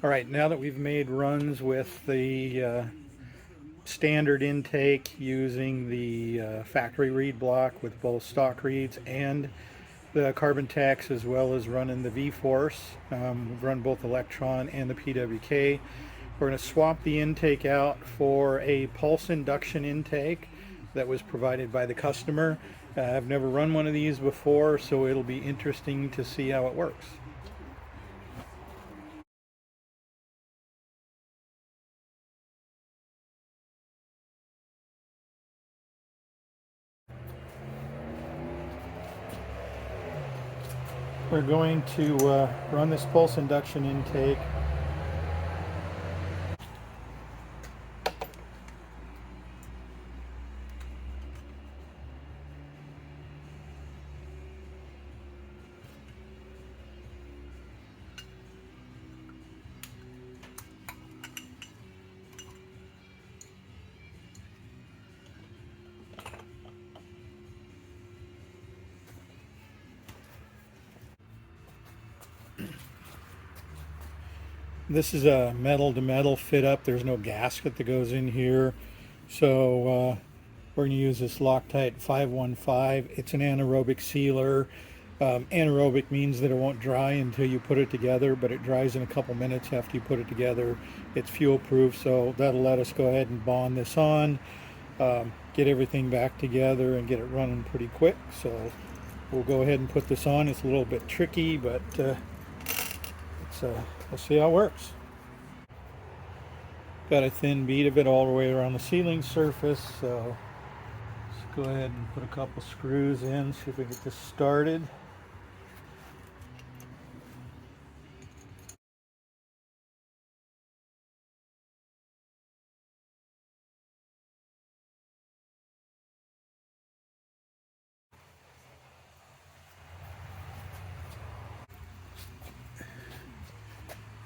All right, now that we've made runs with the standard intake using the factory read block with both stock reads and the carbon tax, as well as running the V-Force, we've run both Electron and the PWK. We're going to swap the intake out for a Pulse Induction intake that was provided by the customer. I've never run one of these before, so it'll be interesting to see how it works. We're going to run this Pulse Induction intake. This is a metal to metal fit up. There's no gasket that goes in here. So we're going to use this Loctite 515. It's an anaerobic sealer. Anaerobic means that it won't dry until you put it together, but it dries in a couple minutes after you put it together. It's fuel proof, so that'll let us go ahead and bond this on, get everything back together and get it running pretty quick. So we'll go ahead and put this on. It's a little bit tricky, but we'll see how it works. Got a thin bead of it all the way around the sealing surface, so let's go ahead and put a couple screws in, see if we get this started.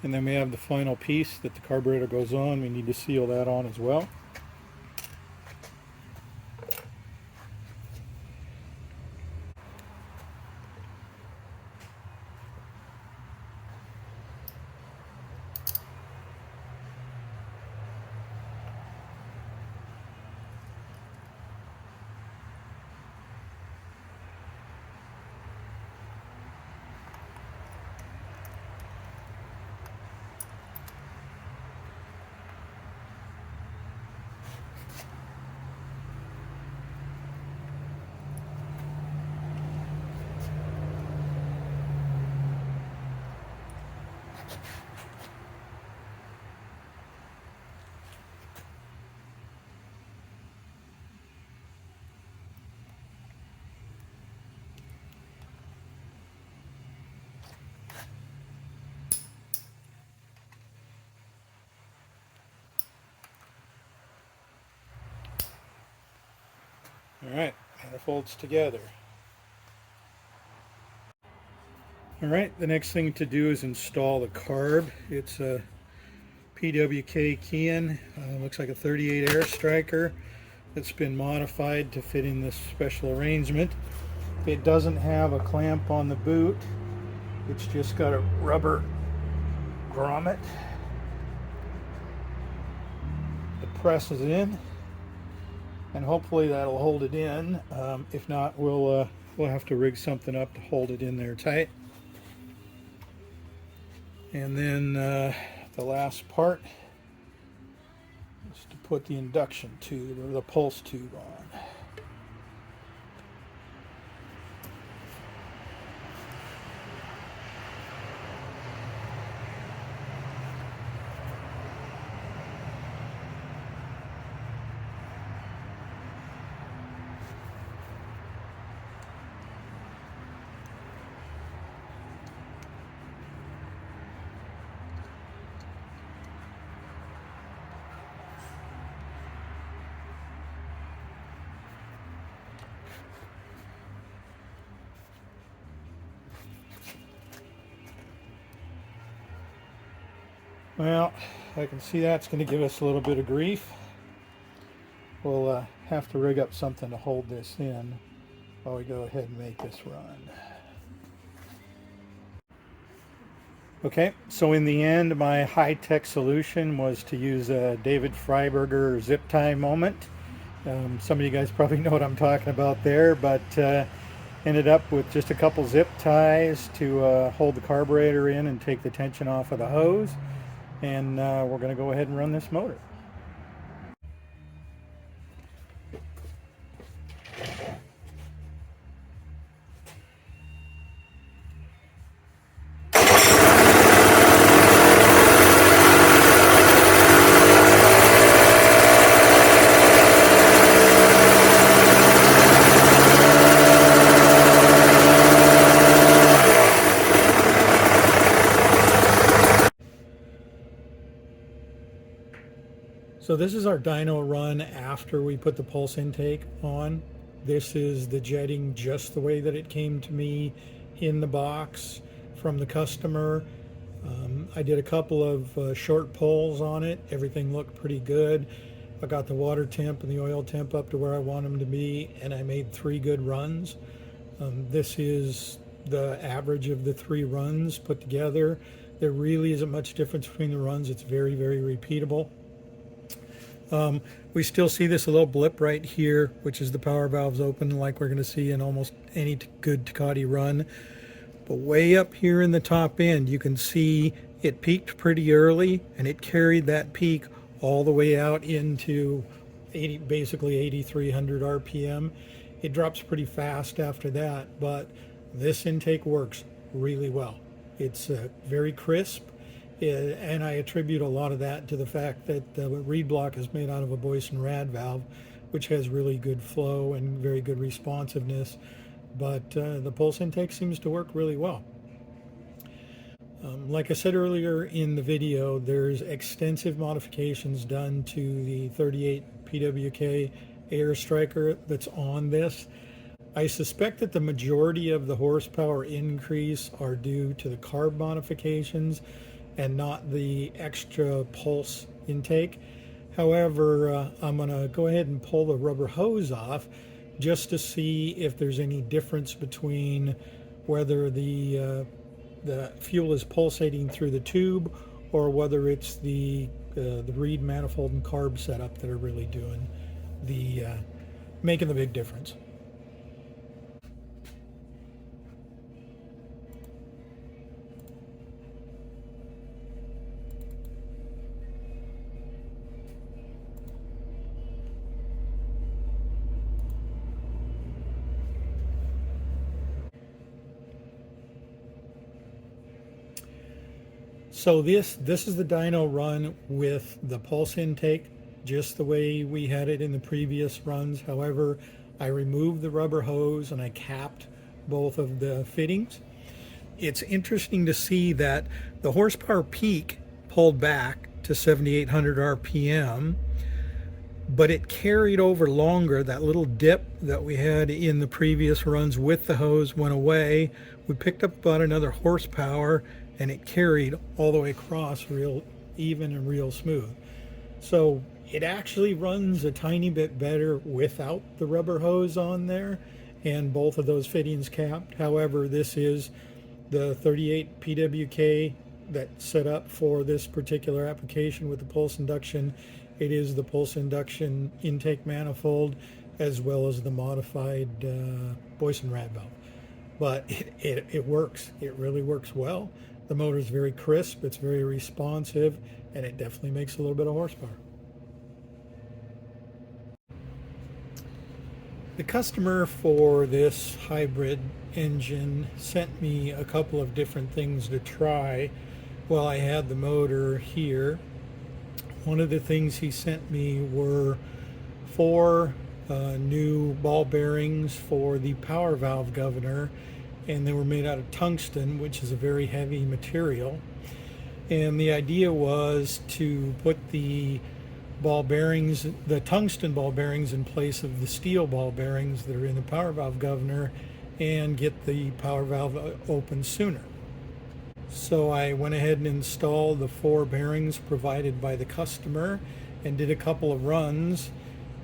And then we have the final piece that the carburetor goes on. We need to seal that on as well. Alright, manifolds together. Alright, the next thing to do is install the carb. It's a PWK Kian, looks like a 38 Air Striker that's been modified to fit in this special arrangement. It doesn't have a clamp on the boot, it's just got a rubber grommet that presses in, and hopefully that'll hold it in. If not, we'll have to rig something up to hold it in there tight. And then the last part is to put the induction tube or the pulse tube on. Well, I can see that's going to give us a little bit of grief. We'll have to rig up something to hold this in while we go ahead and make this run. Okay, so in the end, my high-tech solution was to use a David Freiberger zip tie moment. Some of you guys probably know what I'm talking about there, but ended up with just a couple zip ties to hold the carburetor in and take the tension off of the hose. And we're going to go ahead and run this motor. So this is our dyno run after we put the pulse intake on. This is the jetting just the way that it came to me in the box from the customer. I did a couple of short pulls on it. Everything looked pretty good. I got the water temp and the oil temp up to where I want them to be, and I made 3 good runs. This is the average of the 3 runs put together. There really isn't much difference between the runs. It's very, very repeatable. We still see this little blip right here, which is the power valves open, like we're going to see in almost any good Tecate run. But way up here in the top end, you can see it peaked pretty early, and it carried that peak all the way out into basically 8,300 RPM. It drops pretty fast after that, but this intake works really well. It's very crisp. And I attribute a lot of that to the fact that the reed block is made out of a Boyson rad valve, which has really good flow and very good responsiveness. But the pulse intake seems to work really well. Like I said earlier in the video, there's extensive modifications done to the 38 PWK air striker that's on this. I suspect that the majority of the horsepower increase are due to the carb modifications and not the extra pulse intake. However, I'm going to go ahead and pull the rubber hose off just to see if there's any difference between whether the fuel is pulsating through the tube or whether it's the reed manifold and carb setup that are really doing the making the big difference. So this is the dyno run with the pulse intake, just the way we had it in the previous runs. However, I removed the rubber hose and I capped both of the fittings. It's interesting to see that the horsepower peak pulled back to 7,800 RPM, but it carried over longer. That little dip that we had in the previous runs with the hose went away. We picked up about another horsepower, and it carried all the way across real even and real smooth. So it actually runs a tiny bit better without the rubber hose on there and both of those fittings capped. However, this is the 38 PWK that's set up for this particular application with the pulse induction. It is the pulse induction intake manifold as well as the modified Boyson rad valve. But it works. It really works well. The motor is very crisp, it's very responsive, and it definitely makes a little bit of horsepower. The customer for this hybrid engine sent me a couple of different things to try while I had the motor here. One of the things he sent me were 4 new ball bearings for the power valve governor, and they were made out of tungsten, which is a very heavy material. And the idea was to put the ball bearings, the tungsten ball bearings, in place of the steel ball bearings that are in the power valve governor and get the power valve open sooner. So I went ahead and installed the 4 bearings provided by the customer and did a couple of runs,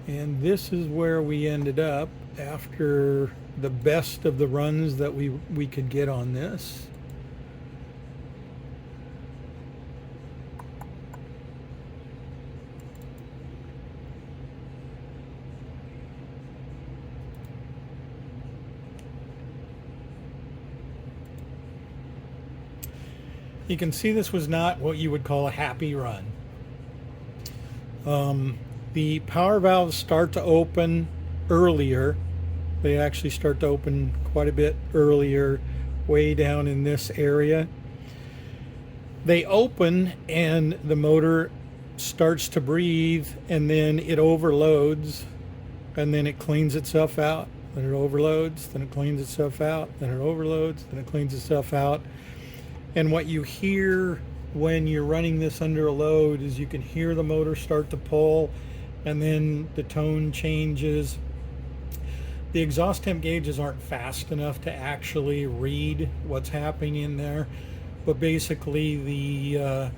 and this is where we ended up after the best of the runs that we could get on this. You can see this was not what you would call a happy run. The power valves start to open earlier. They actually start to open quite a bit earlier, way down in this area. They open and the motor starts to breathe, and then it overloads, and then it cleans itself out. Then it overloads, then it cleans itself out, then it overloads, then it cleans itself out. And what you hear when you're running this under a load is you can hear the motor start to pull, and then the tone changes. The exhaust temp gauges aren't fast enough to actually read what's happening in there, but basically the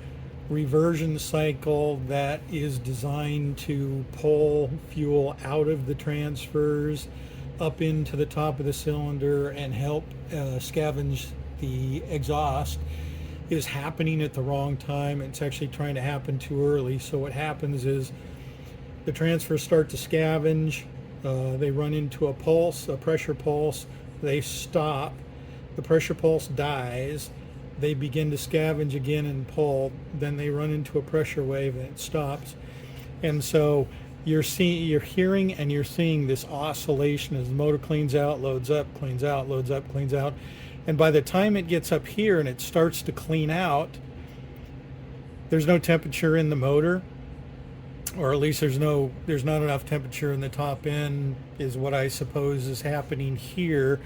reversion cycle that is designed to pull fuel out of the transfers up into the top of the cylinder and help scavenge the exhaust is happening at the wrong time. It's actually trying to happen too early. So what happens is the transfers start to scavenge. They run into a pulse, a pressure pulse. They stop. The pressure pulse dies. They begin to scavenge again and pull. Then they run into a pressure wave and it stops. And so you're hearing and you're seeing this oscillation as the motor cleans out, loads up, cleans out, loads up, cleans out. And by the time it gets up here and it starts to clean out, there's no temperature in the motor, or at least there's not enough temperature in the top end, is what I suppose is happening here.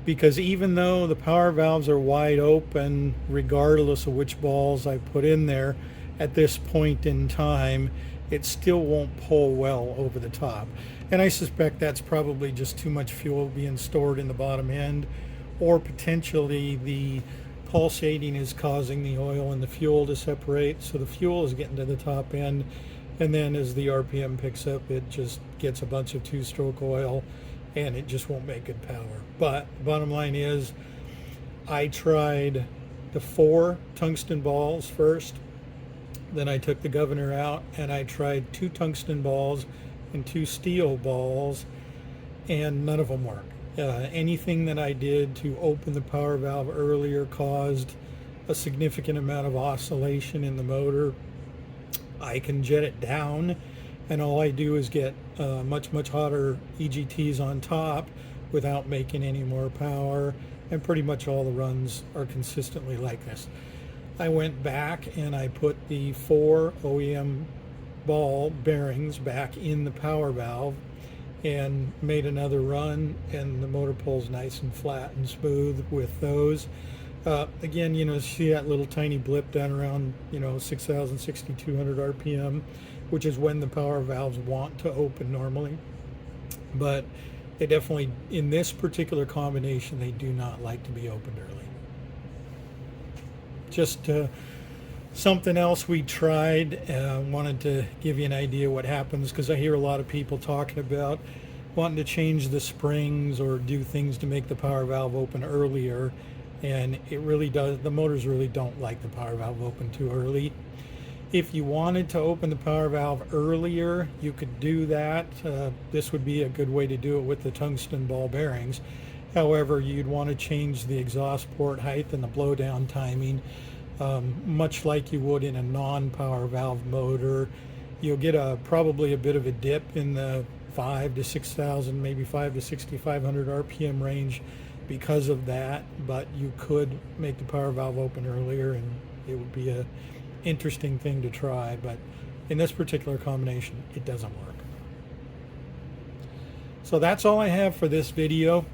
Because even though the power valves are wide open, regardless of which balls I put in there at this point in time, it still won't pull well over the top. And I suspect that's probably just too much fuel being stored in the bottom end, or potentially the pulsating is causing the oil and the fuel to separate, so the fuel is getting to the top end, and then as the RPM picks up, it just gets a bunch of two-stroke oil and it just won't make good power. But the bottom line is, I tried the 4 tungsten balls first, then I took the governor out and I tried 2 tungsten balls and 2 steel balls, and none of them worked. Anything that I did to open the power valve earlier caused a significant amount of oscillation in the motor. I can jet it down, and all I do is get much hotter EGTs on top without making any more power, and pretty much all the runs are consistently like this. I went back and I put the 4 OEM ball bearings back in the power valve and made another run, and the motor pulls nice and flat and smooth with those. Again, see that little tiny blip down around 6,000, 6,200 RPM, which is when the power valves want to open normally. But they definitely, in this particular combination, they do not like to be opened early. Just something else we tried. Wanted to give you an idea what happens, because I hear a lot of people talking about wanting to change the springs or do things to make the power valve open earlier, and it really does. The motors really don't like the power valve open too early. If you wanted to open the power valve earlier, you could do that. This would be a good way to do it with the tungsten ball bearings. However, you'd want to change the exhaust port height and the blowdown timing, much like you would in a non-power valve motor. You'll get probably a bit of a dip in the 5 to 6,000, maybe 5 to 6,500 RPM range because of that, but you could make the power valve open earlier, and it would be a interesting thing to try. But in this particular combination, it doesn't work. So that's all I have for this video.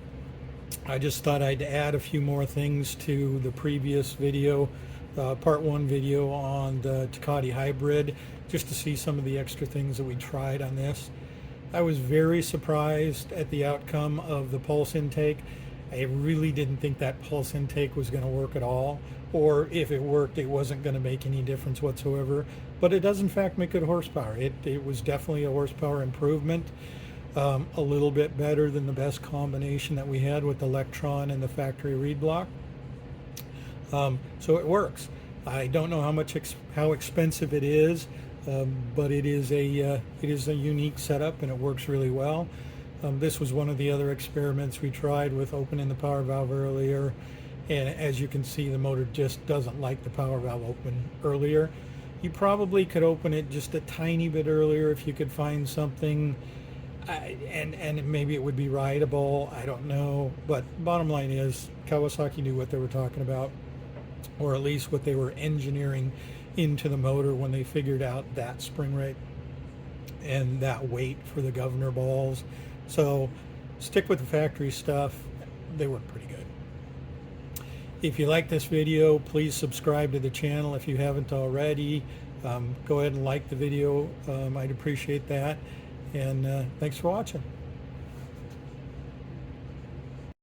I just thought I'd add a few more things to the previous video, part 1 video on the Tecate Hybrid, just to see some of the extra things that we tried on this. I was very surprised at the outcome of the pulse intake. I really didn't think that pulse intake was going to work at all, or if it worked, it wasn't going to make any difference whatsoever. But it does in fact make good horsepower. It was definitely a horsepower improvement, a little bit better than the best combination that we had with the Electron and the factory reed block. So it works. I don't know how expensive it is, but it is a unique setup, and it works really well. This was one of the other experiments we tried with opening the power valve earlier, and as you can see, the motor just doesn't like the power valve open earlier. You probably could open it just a tiny bit earlier if you could find something, and maybe it would be rideable. I don't know, but bottom line is Kawasaki knew what they were talking about, or at least what they were engineering into the motor when they figured out that spring rate and that weight for the governor balls. So stick with the factory stuff. They work pretty good. If you like this video, please subscribe to the channel if you haven't already. Go ahead and like the video. I'd appreciate that. And thanks for watching.